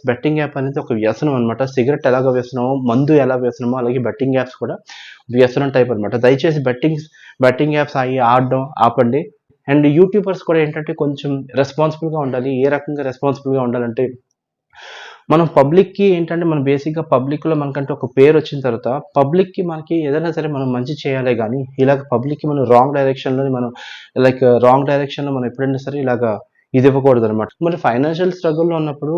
Betting app అనేది ఒక వ్యసనం అనమాట. సిగరెట్ ఎలాగ వ్యసనమో, మందు ఎలా వ్యసనమో అలాగే బెట్టింగ్ యాప్స్ కూడా వ్యసనం టైప్ అనమాట. దయచేసి బెట్టింగ్ యాప్స్ ఆడడం ఆపండి. అండ్ యూట్యూబర్స్ కూడా ఏంటంటే కొంచెం రెస్పాన్సిబుల్‌గా ఉండాలి. ఏ రకంగా రెస్పాన్సిబుల్‌గా ఉండాలంటే మనం పబ్లిక్‌కి ఏంటంటే మనం బేసిక్‌గా పబ్లిక్‌లో మనకంటే ఒక పేరొచ్చిన తర్వాత పబ్లిక్‌కి మనకి ఏదైనా సరే మనం మంచి చేయాలే గానీ, ఇలాగ పబ్లిక్‌కి మనం రాంగ్ డైరెక్షన్‌లో మనం ఎప్పుడైనా సరే ఇలాగా ఇది ఇవ్వకూడదనమాట. మరి ఫైనాన్షియల్ స్ట్రగుల్‌లో ఉన్నప్పుడు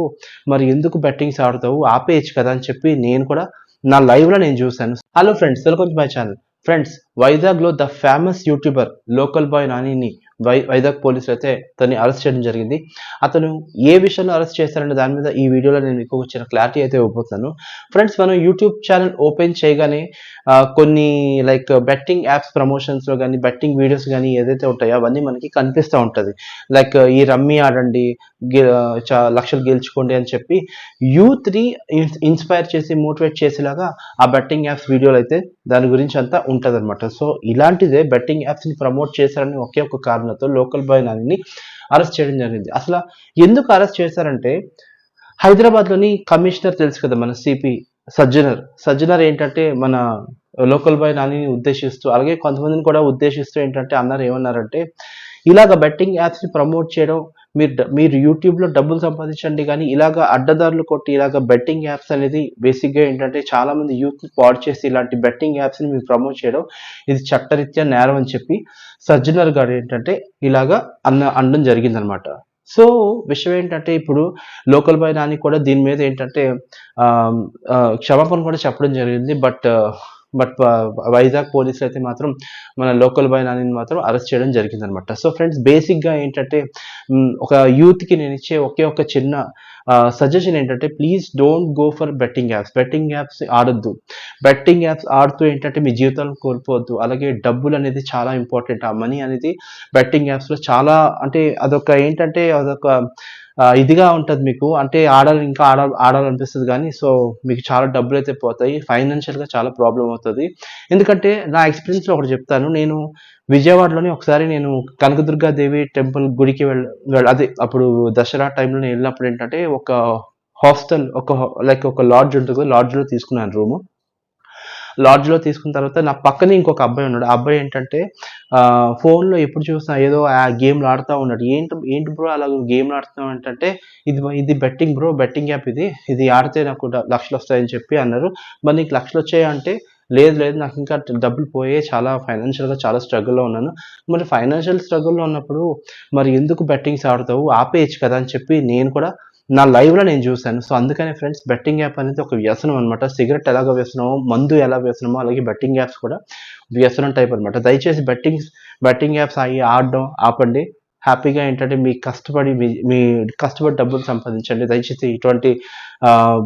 మరి ఎందుకు బెట్టింగ్స్ ఆడతావు? ఆపేయొచ్చు కదా! అని చెప్పి నేను కూడా నా లైవ్‌లో నేను చూసాను. Hello friends, welcome to my channel. Friends, వైజాగ్‌లో the famous YouTuber local boy నానిని వైజాగ్ పోలీసులు అయితే అతన్ని అరెస్ట్ చేయడం జరిగింది. అతను ఏ విషయంలో అరెస్ట్ చేశారనే దాని మీద ఈ వీడియోలో నేను మీకు చిన్న క్లారిటీ అయితే ఇవ్వబోతున్నాను. ఫ్రెండ్స్, మనం యూట్యూబ్ ఛానల్ ఓపెన్ చేయగానే కొన్ని బెట్టింగ్ యాప్స్ ప్రమోషన్స్‌లో గానీ, బెట్టింగ్ వీడియోస్ గానీ ఏదైతే ఉంటాయో అవన్నీ మనకి కనిపిస్తా ఉంటది. ఈ రమ్మీ ఆడండి, లక్షలు గెలుచుకోండి అని చెప్పి యూత్‌ని ఇన్‌స్పైర్ చేసి, మోటివేట్ చేసేలాగా ఆ బెట్టింగ్ యాప్స్ వీడియోలు అయితే దాని గురించి అంతా ఉంటదనమాట. సో, ఇలాంటిదే బెట్టింగ్ యాప్స్‌ని ప్రమోట్ చేశారని ఒకే ఒక కారణంతో లోకల్ బాయ్ నానిని అరెస్ట్ చేయడం జరిగింది. అసల ఎందుకు అరెస్ట్ చేశారంటే, హైదరాబాద్‌లోని కమిషనర్ తెలుసు కదా మన సిపి సజ్జనర్ ఏంటంటే మన లోకల్ బాయ్ నానిని ఉద్దేశిస్తూ, అలాగే కొంతమందిని కూడా ఉద్దేశిస్తూ ఏంటంటే ఏమన్నారంటే, ఇలాగ బెట్టింగ్ యాప్స్‌ని ప్రమోట్ చేయడం, మీరు యూట్యూబ్‌లో డబ్బులు సంపాదించండి గానీ, ఇలాగ అడ్డదారులు కొట్టి ఇలాగ బెట్టింగ్ యాప్స్ అనేది బేసిక్‌గా ఏంటంటే చాలామంది యూత్‌ని పాడు చేసి ఇలాంటి బెట్టింగ్ యాప్స్‌ని మీరు ప్రమోట్ చేయడం ఇది చట్టరీత్యా నేరం అని చెప్పి సజ్జనర్ గారు ఏంటంటే ఇలాగ అనడం జరిగిందనమాట. సో, విషయం ఏంటంటే ఇప్పుడు లోకల్ బాయ్ నాని కూడా దీని మీద ఏంటంటే క్షమాపణ కూడా చెప్పడం జరిగింది. బట్ వైజాగ్ పోలీసులు అయితే మాత్రం మన లోకల్ బాయ్ నానిని మాత్రం అరెస్ట్ చేయడం జరిగిందనమాట. సో ఫ్రెండ్స్, బేసిక్‌గా ఏంటంటే ఒక యూత్‌కి నేను ఇచ్చే ఒకే ఒక చిన్న సజెషన్ ఏంటంటే, please don't go for betting apps. Betting apps ఆడొద్దు. బెట్టింగ్ యాప్స్ ఆడుతూ ఏంటంటే మీ జీవితాలను కోల్పోవద్దు. అలాగే డబ్బులు అనేది చాలా ఇంపార్టెంట్. ఆ మనీ అనేది బెట్టింగ్ యాప్స్‌లో చాలా అంటే అదొక ఇదిగా ఉంటది మీకు. అంటే ఇంకా ఆడాలనిపిస్తది గానీ, సో మీకు చాలా డబ్బులైతే పోతాయి. ఫైనాన్షియల్‌గా చాలా ప్రాబ్లమ్ అవుతది. ఎందుకంటే నా ఎక్స్‌పీరియన్స్‌లో ఒకటి చెప్తాను. నేను విజయవాడలోని ఒకసారి నేను కనకదుర్గాదేవి టెంపుల్ గుడికి అదే అప్పుడు దసరా టైంలో నేను వెళ్ళినప్పుడు ఏంటంటే ఒక హాస్టల్ ఒక లాడ్జ్ ఉంటది. లాడ్జ్‌లో తీసుకున్నాను రూము. లాడ్జ్‌లో తీసుకున్న తర్వాత నా పక్కనే ఇంకొక అబ్బాయి ఉన్నాడు. ఆ అబ్బాయి ఏంటంటే ఫోన్‌లో ఎప్పుడు చూసినా ఏదో గేమ్‌లు ఆడుతా ఉన్నాడు. ఏంటి బ్రో అలాగ గేమ్‌లు ఆడుతున్నావు ఏంటంటే, ఇది బెట్టింగ్ బ్రో, బెట్టింగ్ యాప్ ఇది. ఇది ఆడితే నాకు లక్షలొస్తాయని చెప్పి అన్నారు. మరి నీకు లక్షలొచ్చాయా అంటే, లేదు నాకు ఇంకా డబ్బులు పోయాయి. చాలా ఫైనాన్షియల్‌గా చాలా స్ట్రగుల్‌లో ఉన్నాను. మరి ఫైనాన్షియల్ స్ట్రగుల్‌లో ఉన్నప్పుడు మరి ఎందుకు బెట్టింగ్స్ ఆడతావు? ఆపేయొచ్చు కదా! అని చెప్పి నేను కూడా నా లైవ్‌లో నేను చూసాను. సో, అందుకనే ఫ్రెండ్స్, బెట్టింగ్ యాప్ అనేది ఒక వ్యసనం అనమాట. సిగరెట్ ఎలాగ వ్యసనమో, మందు ఎలా వ్యసనమో అలాగే బెట్టింగ్ యాప్స్ కూడా వ్యసనం టైప్ అనమాట. దయచేసి బెట్టింగ్ యాప్స్ ఆడడం ఆపండి. హ్యాపీగా ఏంటంటే మీ కష్టపడి డబ్బులు సంపాదించండి. దయచేసి ఇటువంటి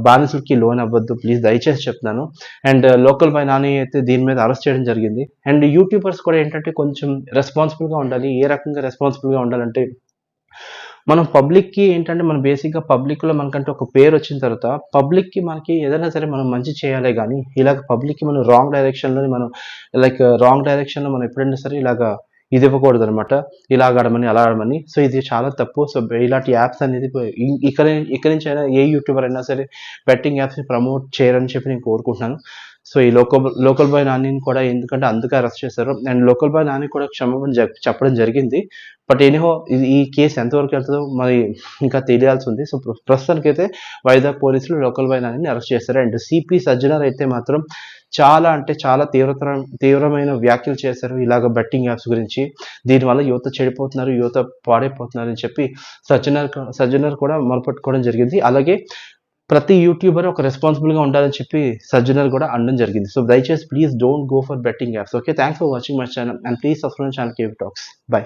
బానిసలకి లోనవ్వద్దు ప్లీజ్, దయచేసి చెప్తున్నాను. అండ్ లోకల్ బాయ్ నాని అయితే దీని మీద అరెస్ట్ చేయడం జరిగింది. అండ్ యూట్యూబర్స్ కూడా ఏంటంటే కొంచెం రెస్పాన్సిబుల్‌గా ఉండాలి. ఏ రకంగా రెస్పాన్సిబుల్‌గా ఉండాలంటే, మనం పబ్లిక్‌కి ఏంటంటే మనం బేసిక్‌గా పబ్లిక్‌లో మనకంటే ఒక పేరొచ్చిన తర్వాత పబ్లిక్‌కి మనకి ఏదైనా సరే మనం మంచి చేయాలే గానీ, ఇలాగ పబ్లిక్‌కి మనం రాంగ్ డైరెక్షన్‌లో మనం ఎప్పుడైనా సరే ఇలాగా ఇది ఇవ్వకూడదనమాట. ఇలాగ ఆడమని, అలా ఆడమని. సో, ఇది చాలా తప్పు. సో, ఇలాంటి యాప్స్ అనేది ఇక నుంచైనా ఏ యూట్యూబర్ అయినా సరే బెట్టింగ్ యాప్స్‌ని ప్రమోట్ చేయరని చెప్పి నేను కోరుకుంటున్నాను. సో, ఈ లోకల్ బాయ్ నానిని కూడా ఎందుకంటే అందుకే అరెస్ట్ చేశారు. అండ్ లోకల్ బాయ్ నాని కూడా క్షమాపణ చెప్పడం జరిగింది. బట్ ఎనీహౌ ఈ కేస్ ఎంతవరకు వెళ్తదో మరి ఇంకా తెలియాల్సి ఉంది. సో, ప్రస్తుతానికైతే వైజాగ్ పోలీసులు లోకల్ బాయ్ నానిని అరెస్ట్ చేశారు. అండ్ సిపి సజ్జనర్ అయితే మాత్రం చాలా అంటే చాలా తీవ్రమైన వ్యాఖ్యలు చేశారు ఇలాగ బెట్టింగ్ యాప్స్ గురించి. దీనివల్ల యువత చెడిపోతున్నారు, యువత పాడైపోతున్నారు అని చెప్పి సజ్జనర్ కూడా మొరపెట్టుకోవడం జరిగింది. అలాగే ప్రతి యూట్యూబర్ ఒక రెస్పాన్సిబుల్‌గా ఉండాలని చెప్పి సజ్జనర్ కూడా అనడం జరిగింది. సో, దయచేసి please don't go for betting apps. Okay, thanks for watching my channel and please subscribe my channel KV talks. By.